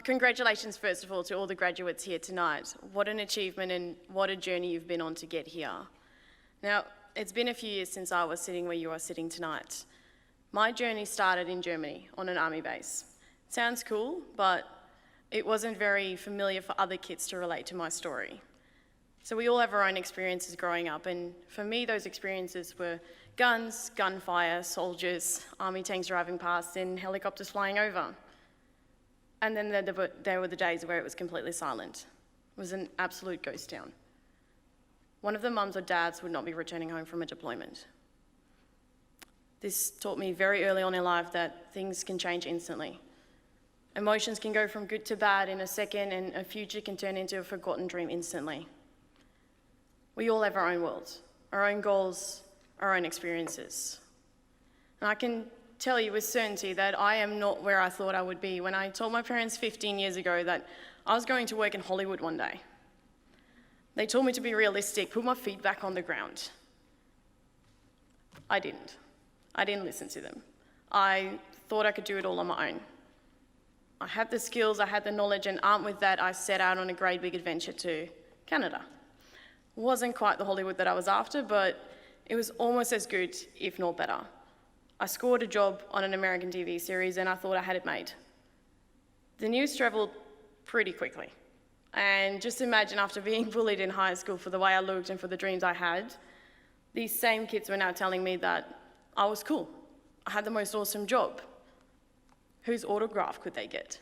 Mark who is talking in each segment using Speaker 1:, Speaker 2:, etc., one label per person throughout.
Speaker 1: Congratulations, first of all, to all the graduates here tonight. What an achievement and what a journey you've been on to get here. Now, it's been a few years since I was sitting where you are sitting tonight. My journey started in Germany on an army base. Sounds cool, but it wasn't very familiar for other kids to relate to my story. So we all have our own experiences growing up, and for me, those experiences were guns, gunfire, soldiers, army tanks driving past, and helicopters flying over. And then there were the days where it was completely silent. It was an absolute ghost town. One of the mums or dads would not be returning home from a deployment. This taught me very early on in life that things can change instantly. Emotions can go from good to bad in a second, and a future can turn into a forgotten dream instantly. We all have our own worlds, our own goals, our own experiences. And I can tell you with certainty that I am not where I thought I would be when I told my parents 15 years ago that I was going to work in Hollywood one day. They told me to be realistic, put my feet back on the ground. I didn't. I didn't listen to them. I thought I could do it all on my own. I had the skills, I had the knowledge, and armed with that, I set out on a great big adventure to Canada. Wasn't quite the Hollywood that I was after, but it was almost as good, if not better. I scored a job on an American TV series and I thought I had it made. The news travelled pretty quickly. And just imagine, after being bullied in high school for the way I looked and for the dreams I had, these same kids were now telling me that I was cool. I had the most awesome job. Whose autograph could they get?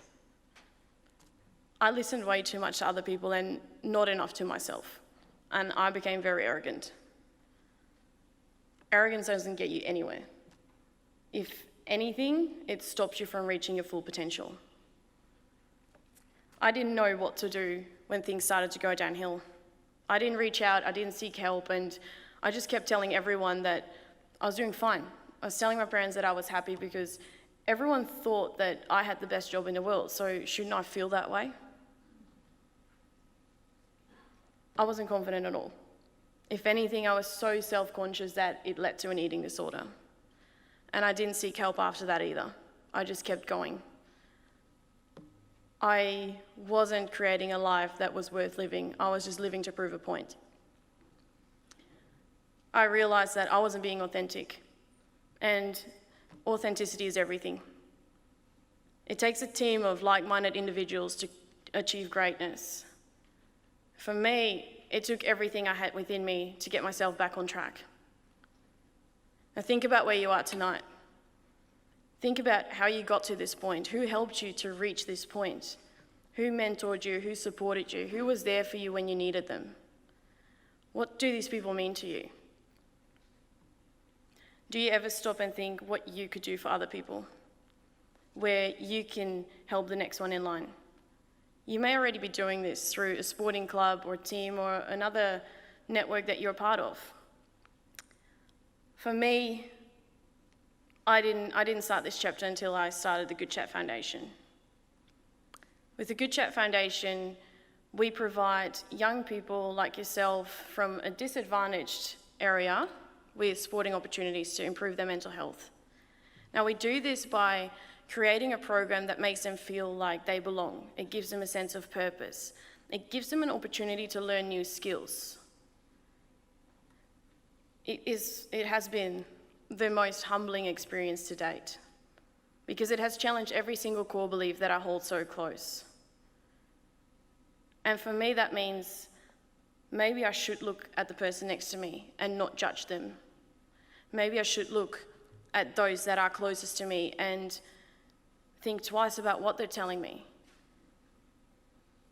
Speaker 1: I listened way too much to other people and not enough to myself. And I became very arrogant. Arrogance doesn't get you anywhere. If anything, it stops you from reaching your full potential. I didn't know what to do when things started to go downhill. I didn't reach out, I didn't seek help, and I just kept telling everyone that I was doing fine. I was telling my parents that I was happy because everyone thought that I had the best job in the world, so shouldn't I feel that way? I wasn't confident at all. If anything, I was so self-conscious that it led to an eating disorder. And I didn't seek help after that either. I just kept going. I wasn't creating a life that was worth living. I was just living to prove a point. I realized that I wasn't being authentic, and authenticity is everything. It takes a team of like-minded individuals to achieve greatness. For me, it took everything I had within me to get myself back on track. Now think about where you are tonight. Think about how you got to this point. Who helped you to reach this point? Who mentored you? Who supported you? Who was there for you when you needed them? What do these people mean to you? Do you ever stop and think what you could do for other people? Where you can help the next one in line? You may already be doing this through a sporting club or team or another network that you're a part of. For me, I didn't start this chapter until I started the Good Chat Foundation. With the Good Chat Foundation, we provide young people like yourself from a disadvantaged area with sporting opportunities to improve their mental health. Now, we do this by creating a program that makes them feel like they belong. It gives them a sense of purpose. It gives them an opportunity to learn new skills. It has been the most humbling experience to date because it has challenged every single core belief that I hold so close. And for me, that means maybe I should look at the person next to me and not judge them. Maybe I should look at those that are closest to me and think twice about what they're telling me.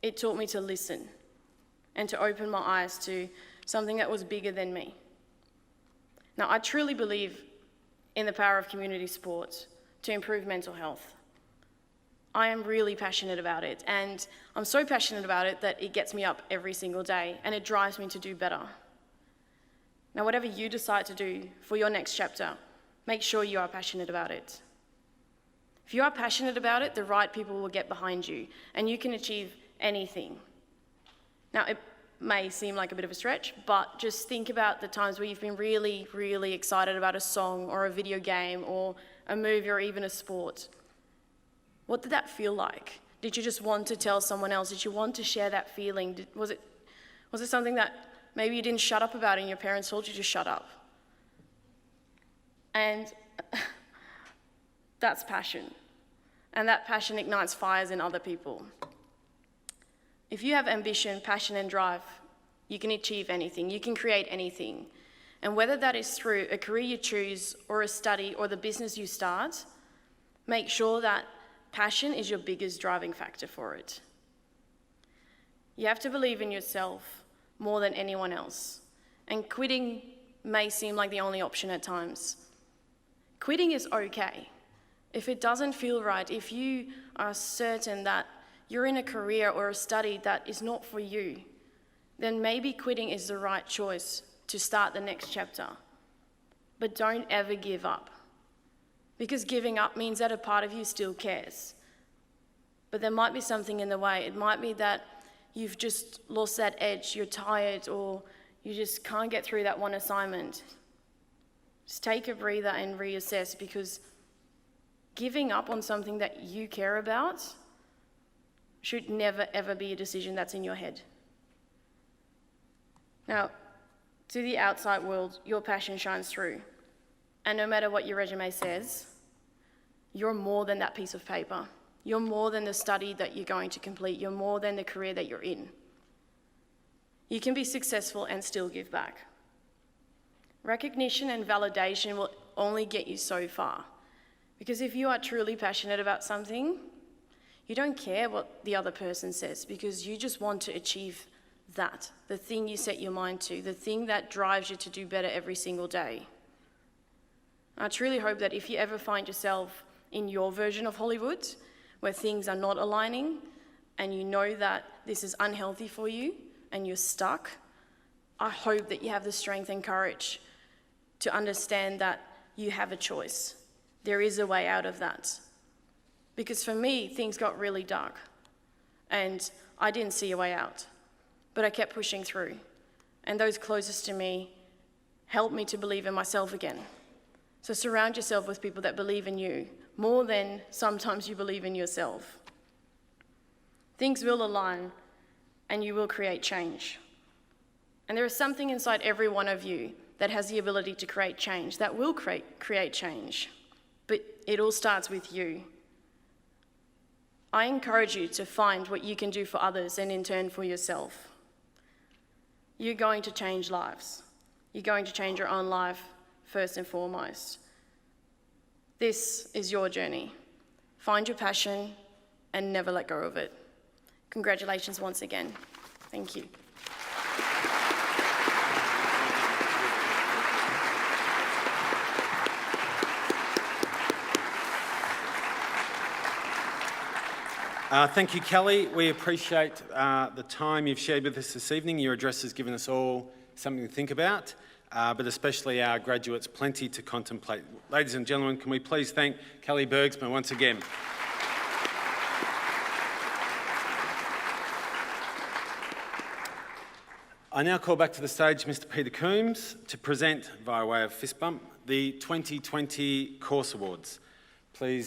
Speaker 1: It taught me to listen and to open my eyes to something that was bigger than me. Now, I truly believe in the power of community sports to improve mental health. I am really passionate about it, and I'm so passionate about it that it gets me up every single day, and it drives me to do better. Now, whatever you decide to do for your next chapter, make sure you are passionate about it. If you are passionate about it, the right people will get behind you, and you can achieve anything. Now, it may seem like a bit of a stretch, but just think about the times where you've been really, really excited about a song or a video game or a movie or even a sport. What did that feel like? Did you just want to tell someone else? Did you want to share that feeling? Was it something that maybe you didn't shut up about and your parents told you to shut up? And that's passion. And that passion ignites fires in other people. If you have ambition, passion, and drive, you can achieve anything. You can create anything. And whether that is through a career you choose or a study or the business you start, make sure that passion is your biggest driving factor for it. You have to believe in yourself more than anyone else. And quitting may seem like the only option at times. Quitting is okay. If it doesn't feel right, if you are certain that you're in a career or a study that is not for you, then maybe quitting is the right choice to start the next chapter. But don't ever give up. Because giving up means that a part of you still cares. But there might be something in the way. It might be that you've just lost that edge, you're tired, or you just can't get through that one assignment. Just take a breather and reassess, because giving up on something that you care about should never, ever be a decision that's in your head. Now, to the outside world, your passion shines through. And no matter what your resume says, you're more than that piece of paper. You're more than the study that you're going to complete. You're more than the career that you're in. You can be successful and still give back. Recognition and validation will only get you so far. Because if you are truly passionate about something, you don't care what the other person says, because you just want to achieve that, the thing you set your mind to, the thing that drives you to do better every single day. I truly hope that if you ever find yourself in your version of Hollywood, where things are not aligning, and you know that this is unhealthy for you, and you're stuck, I hope that you have the strength and courage to understand that you have a choice. There is a way out of that. Because for me, things got really dark, and I didn't see a way out. But I kept pushing through, and those closest to me helped me to believe in myself again. So surround yourself with people that believe in you more than sometimes you believe in yourself. Things will align, and you will create change. And there is something inside every one of you that has the ability to create change, that will create change. But it all starts with you. I encourage you to find what you can do for others and in turn for yourself. You're going to change lives. You're going to change your own life first and foremost. This is your journey. Find your passion and never let go of it. Congratulations once again. Thank you.
Speaker 2: Thank you, Kelly. We appreciate the time you've shared with us this evening. Your address has given us all something to think about, but especially our graduates, plenty to contemplate. Ladies and gentlemen, can we please thank Kelly Bergsma once again. I now call back to the stage Mr. Peter Coombs to present, via way of fist bump, the 2020 Course Awards. Please